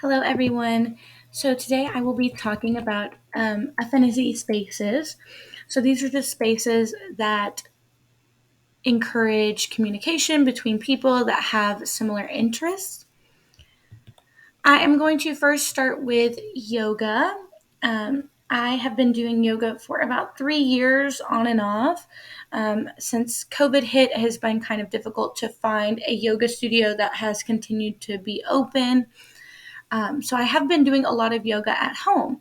Hello, everyone. So, today I will be talking about affinity spaces. So, these are just spaces that encourage communication between people that have similar interests. I am going to first start with yoga. I have been doing yoga for about 3 years on and off. Since COVID hit, it has been kind of difficult to find a yoga studio that has continued to be open. So I have been doing a lot of yoga at home.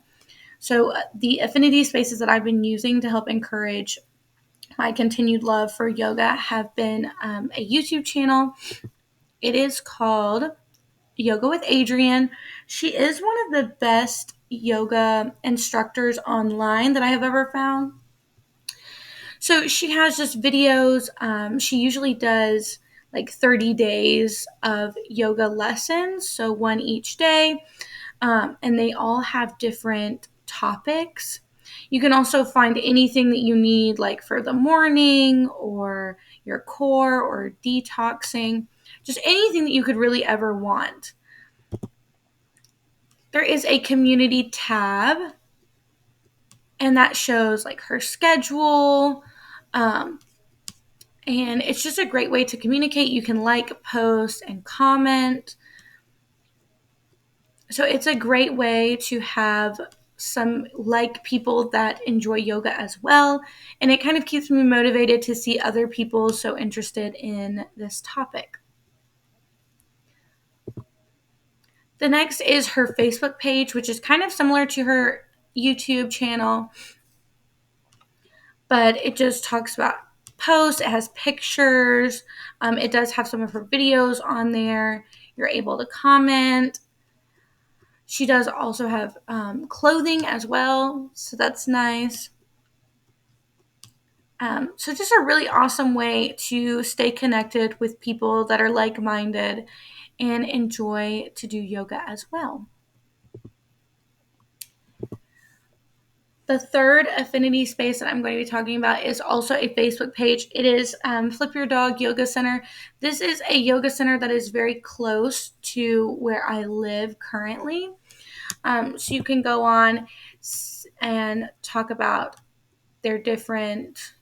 So the affinity spaces that I've been using to help encourage my continued love for yoga have been a YouTube channel. It is called Yoga with Adrienne. She is one of the best yoga instructors online that I have ever found. So she has just videos. She usually does like 30 days of yoga lessons, so one each day. And they all have different topics. You can also find anything that you need, like for the morning or your core or detoxing, just anything that you could really ever want. There is a community tab, and that shows like her schedule. Um, and it's just a great way to communicate. You can like, post, and comment. So it's a great way to have some like people that enjoy yoga as well. And it kind of keeps me motivated to see other people so interested in this topic. The next is her Facebook page, which is kind of similar to her YouTube channel, but it just talks about posts. It has pictures. It does have some of her videos on there. You're able to comment. She does also have clothing as well, so that's nice. So just a really awesome way to stay connected with people that are like-minded and enjoy to do yoga as well. The third affinity space that I'm going to be talking about is also a Facebook page. It is Flip Your Dog Yoga Center. This is a yoga center that is very close to where I live currently. So you can go on and talk about their different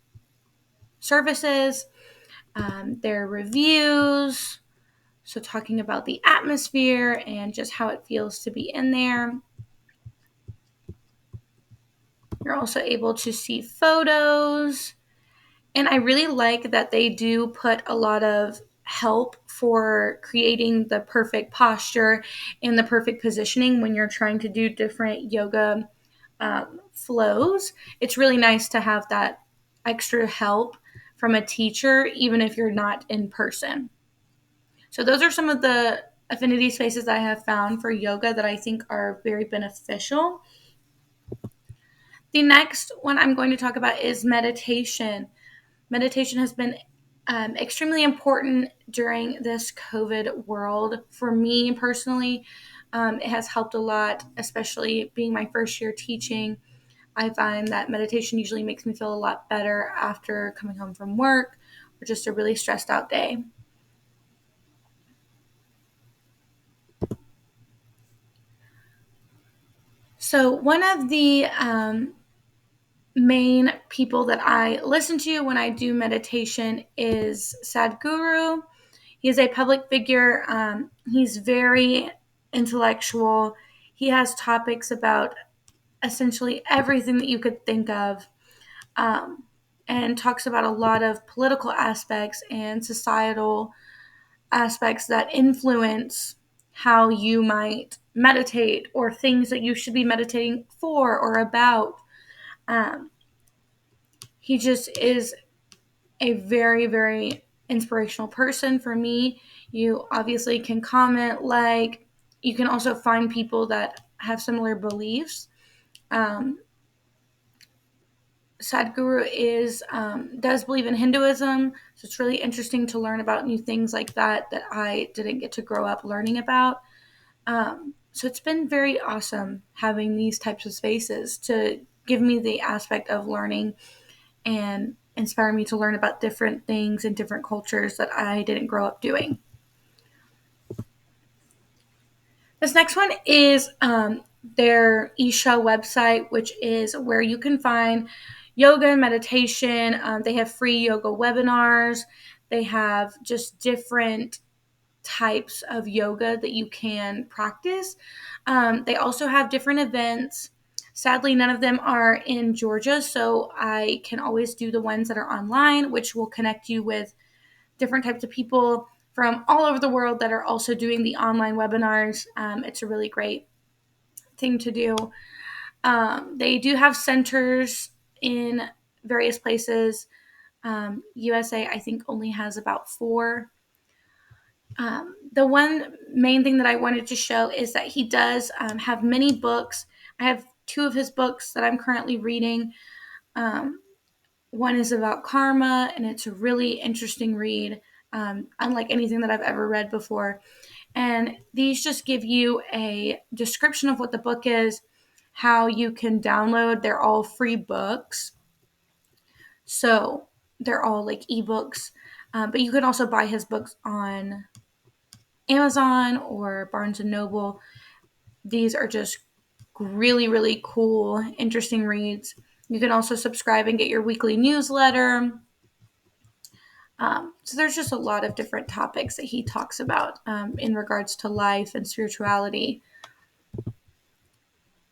services, their reviews. So, talking about the atmosphere and just how it feels to be in there. You're also able to see photos. And I really like that they do put a lot of help for creating the perfect posture and the perfect positioning when you're trying to do different yoga flows. It's really nice to have that extra help from a teacher, even if you're not in person. So those are some of the affinity spaces that I have found for yoga that I think are very beneficial. The next one I'm going to talk about is meditation. Meditation has been extremely important during this COVID world. For me personally, it has helped a lot, especially being my first year teaching. I find that meditation usually makes me feel a lot better after coming home from work or just a really stressed out day. So, one of the main people that I listen to when I do meditation is Sadhguru. He is a public figure. He's very intellectual. He has topics about essentially everything that you could think of, um, and talks about a lot of political aspects and societal aspects that influence how you might meditate or things that you should be meditating for or about. Um, he just is a very, very inspirational person for me. You obviously can comment, like, you can also find people that have similar beliefs. Um, Sadhguru does believe in Hinduism, so it's really interesting to learn about new things like that I didn't get to grow up learning about. So it's been very awesome having these types of spaces to give me the aspect of learning and inspire me to learn about different things and different cultures that I didn't grow up doing. This next one is their eShow website, which is where you can find yoga and meditation. They have free yoga webinars. They have just different types of yoga that you can practice. They also have different events. Sadly, none of them are in Georgia, so I can always do the ones that are online, which will connect you with different types of people from all over the world that are also doing the online webinars. It's a really great thing to do. They do have centers in various places. USA, I think, only has about 4. The one main thing that I wanted to show is that he does have many books. I have 2 of his books that I'm currently reading. Um, One is about karma, and it's a really interesting read, unlike anything that I've ever read before. And these just give you a description of what the book is, how you can download. They're all free books. So they're all like ebooks. But you can also buy his books on Amazon or Barnes and Noble. These are just really, really cool, interesting reads. You can also subscribe and get your weekly newsletter. So there's just a lot of different topics that he talks about in regards to life and spirituality.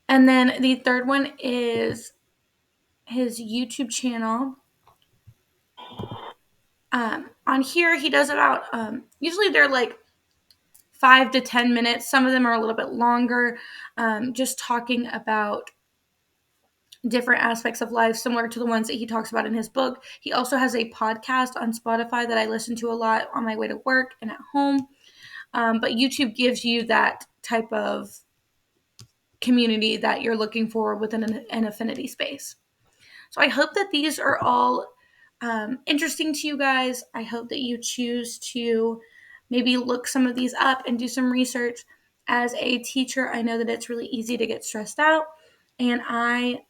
And then the third one is his YouTube channel. On here, he does about, usually they're like 5 to 10 minutes. Some of them are a little bit longer, just talking about different aspects of life, similar to the ones that he talks about in his book. He also has a podcast on Spotify that I listen to a lot on my way to work and at home. But YouTube gives you that type of community that you're looking for within an affinity space. So I hope that these are all interesting to you guys. I hope that you choose to maybe look some of these up and do some research. As a teacher, I know that it's really easy to get stressed out, and I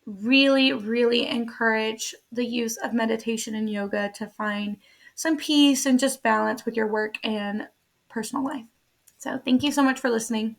really, really encourage the use of meditation and yoga to find some peace and just balance with your work and personal life. So, thank you so much for listening.